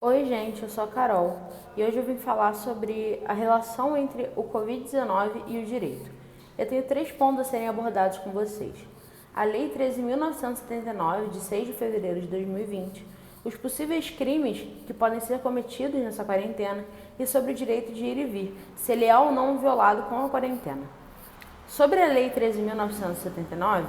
Oi, gente, eu sou a Carol e hoje eu vim falar sobre a relação entre o Covid-19 e o direito. Eu tenho 3 pontos a serem abordados com vocês. A Lei 13.979, de 6 de fevereiro de 2020, os possíveis crimes que podem ser cometidos nessa quarentena e sobre o direito de ir e vir, se ele é ou não violado com a quarentena. Sobre a Lei 13.979,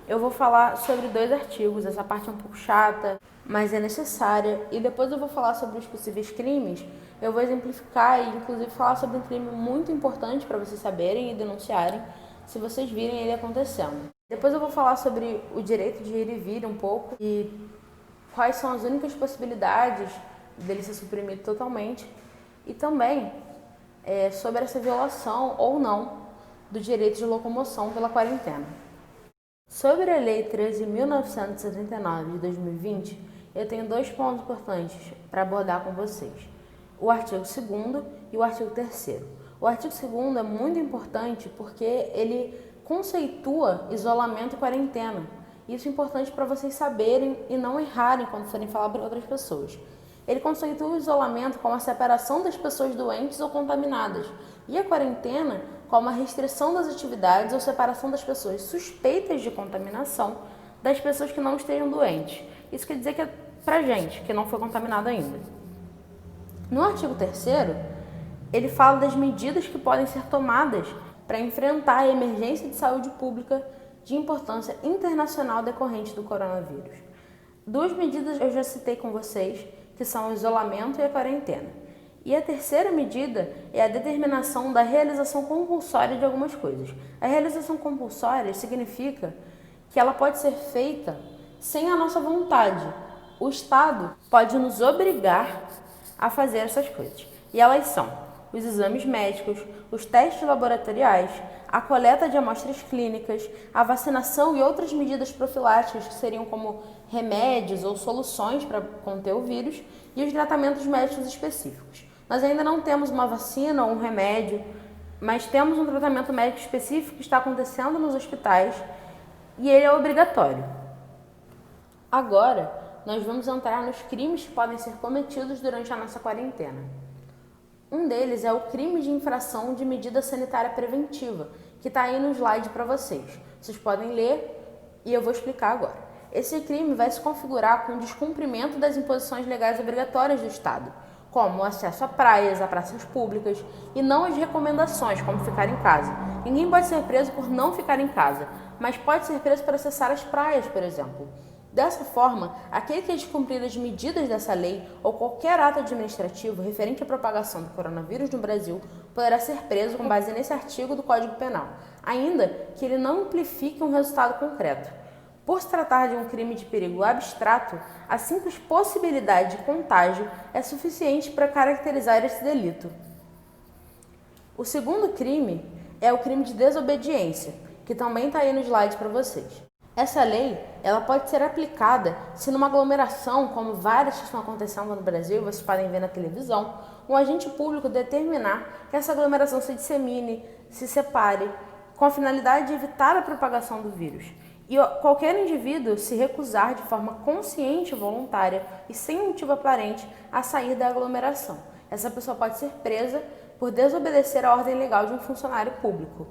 eu vou falar sobre 2 artigos, essa parte é um pouco chata, mas é necessária, e depois eu vou falar sobre os possíveis crimes, eu vou exemplificar e inclusive falar sobre um crime muito importante para vocês saberem e denunciarem se vocês virem ele acontecendo. Depois eu vou falar sobre o direito de ir e vir um pouco e quais são as únicas possibilidades dele ser suprimido totalmente e também sobre essa violação ou não do direito de locomoção pela quarentena. Sobre a Lei 13.979 de 2020, eu tenho 2 pontos importantes para abordar com vocês: o artigo 2º e o artigo 3º. O artigo 2º é muito importante porque ele conceitua isolamento e quarentena. Isso é importante para vocês saberem e não errarem quando forem falar para outras pessoas. Ele conceitua o isolamento como a separação das pessoas doentes ou contaminadas e a quarentena como a restrição das atividades ou separação das pessoas suspeitas de contaminação das pessoas que não estejam doentes. Isso quer dizer que é pra gente, que não foi contaminado ainda. No artigo 3º, ele fala das medidas que podem ser tomadas para enfrentar a emergência de saúde pública de importância internacional decorrente do coronavírus. 2 medidas eu já citei com vocês, que são o isolamento e a quarentena. E a 3ª medida é a determinação da realização compulsória de algumas coisas. A realização compulsória significa que ela pode ser feita sem a nossa vontade. O Estado pode nos obrigar a fazer essas coisas. E elas são os exames médicos, os testes laboratoriais, a coleta de amostras clínicas, a vacinação e outras medidas profiláticas que seriam como remédios ou soluções para conter o vírus e os tratamentos médicos específicos. Nós ainda não temos uma vacina ou um remédio, mas temos um tratamento médico específico que está acontecendo nos hospitais e ele é obrigatório. Agora, nós vamos entrar nos crimes que podem ser cometidos durante a nossa quarentena. Um deles é o crime de infração de medida sanitária preventiva, que está aí no slide para vocês. Vocês podem ler e eu vou explicar agora. Esse crime vai se configurar com o descumprimento das imposições legais obrigatórias do Estado, como o acesso a praias, a praças públicas, e não as recomendações, como ficar em casa. Ninguém pode ser preso por não ficar em casa, mas pode ser preso por acessar as praias, por exemplo. Dessa forma, aquele que descumprir as medidas dessa lei ou qualquer ato administrativo referente à propagação do coronavírus no Brasil poderá ser preso com base nesse artigo do Código Penal, ainda que ele não implique um resultado concreto. Por se tratar de um crime de perigo abstrato, a simples possibilidade de contágio é suficiente para caracterizar esse delito. O segundo crime é o crime de desobediência, que também está aí no slide para vocês. Essa lei ela pode ser aplicada se numa aglomeração, como várias que estão acontecendo no Brasil, vocês podem ver na televisão, um agente público determinar que essa aglomeração se dissemine, se separe, com a finalidade de evitar a propagação do vírus. E qualquer indivíduo se recusar de forma consciente, voluntária e sem motivo aparente a sair da aglomeração. Essa pessoa pode ser presa por desobedecer a ordem legal de um funcionário público.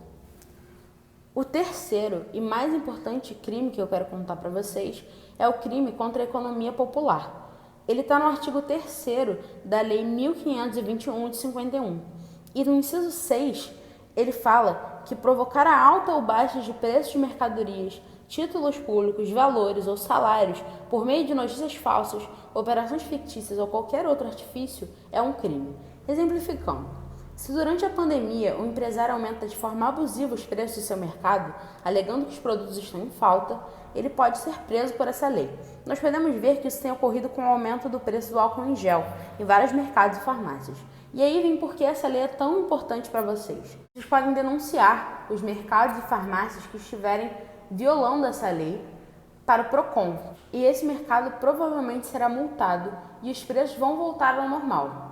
O terceiro e mais importante crime que eu quero contar para vocês é o crime contra a economia popular. Ele está no artigo 3º da Lei 1521 de 51. E no inciso 6, ele fala que provocar a alta ou baixa de preços de mercadorias, títulos públicos, valores ou salários por meio de notícias falsas, operações fictícias ou qualquer outro artifício é um crime. Exemplificando, se durante a pandemia o empresário aumenta de forma abusiva os preços de seu mercado, alegando que os produtos estão em falta, ele pode ser preso por essa lei. Nós podemos ver que isso tem ocorrido com o aumento do preço do álcool em gel em vários mercados e farmácias. E aí vem porque essa lei é tão importante para vocês. Vocês podem denunciar os mercados e farmácias que estiverem violando essa lei para o PROCON. E esse mercado provavelmente será multado e os preços vão voltar ao normal.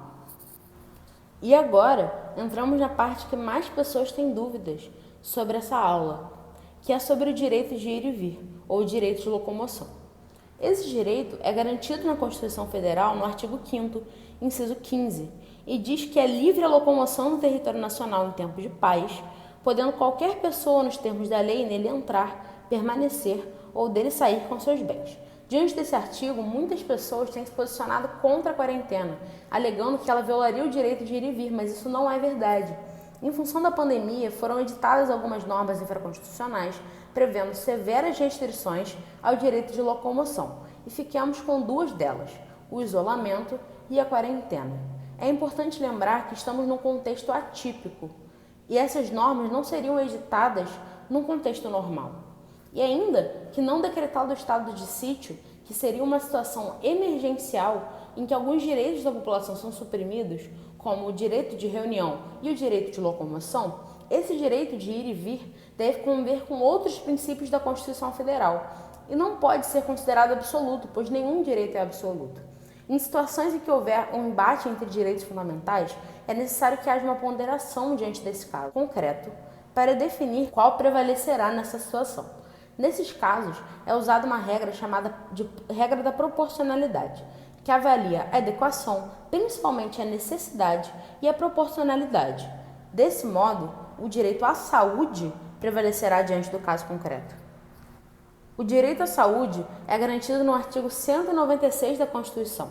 E agora, entramos na parte que mais pessoas têm dúvidas sobre essa aula, que é sobre o direito de ir e vir, ou direito de locomoção. Esse direito é garantido na Constituição Federal no artigo 5º, inciso 15, e diz que é livre a locomoção no território nacional em tempo de paz, podendo qualquer pessoa, nos termos da lei, nele entrar, permanecer ou dele sair com seus bens. Diante desse artigo, muitas pessoas têm se posicionado contra a quarentena, alegando que ela violaria o direito de ir e vir, mas isso não é verdade. Em função da pandemia, foram editadas algumas normas infraconstitucionais prevendo severas restrições ao direito de locomoção, e ficamos com duas delas, o isolamento e a quarentena. É importante lembrar que estamos num contexto atípico, e essas normas não seriam editadas num contexto normal. E ainda que não decretado o estado de sítio, que seria uma situação emergencial em que alguns direitos da população são suprimidos, como o direito de reunião e o direito de locomoção, esse direito de ir e vir deve conviver com outros princípios da Constituição Federal e não pode ser considerado absoluto, pois nenhum direito é absoluto. Em situações em que houver um embate entre direitos fundamentais, é necessário que haja uma ponderação diante desse caso concreto para definir qual prevalecerá nessa situação. Nesses casos, é usada uma regra chamada de regra da proporcionalidade, que avalia a adequação, principalmente a necessidade e a proporcionalidade. Desse modo, o direito à saúde prevalecerá diante do caso concreto. O direito à saúde é garantido no artigo 196 da Constituição.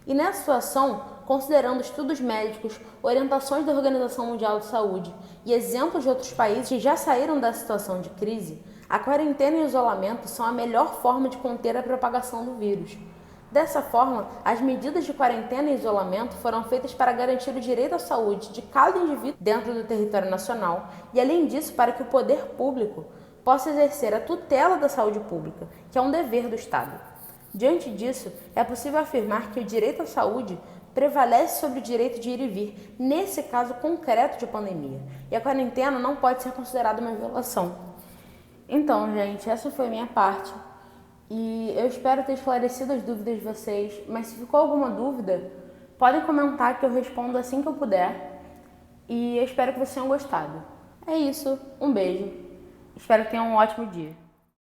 E nessa situação, considerando estudos médicos, orientações da Organização Mundial de Saúde e exemplos de outros países que já saíram da situação de crise, a quarentena e o isolamento são a melhor forma de conter a propagação do vírus. Dessa forma, as medidas de quarentena e isolamento foram feitas para garantir o direito à saúde de cada indivíduo dentro do território nacional e, além disso, para que o poder público possa exercer a tutela da saúde pública, que é um dever do Estado. Diante disso, é possível afirmar que o direito à saúde prevalece sobre o direito de ir e vir, nesse caso concreto de pandemia, e a quarentena não pode ser considerada uma violação. Então, gente, essa foi a minha parte. E eu espero ter esclarecido as dúvidas de vocês, mas se ficou alguma dúvida, podem comentar que eu respondo assim que eu puder. E eu espero que vocês tenham gostado. É isso, um beijo. Espero que tenham um ótimo dia.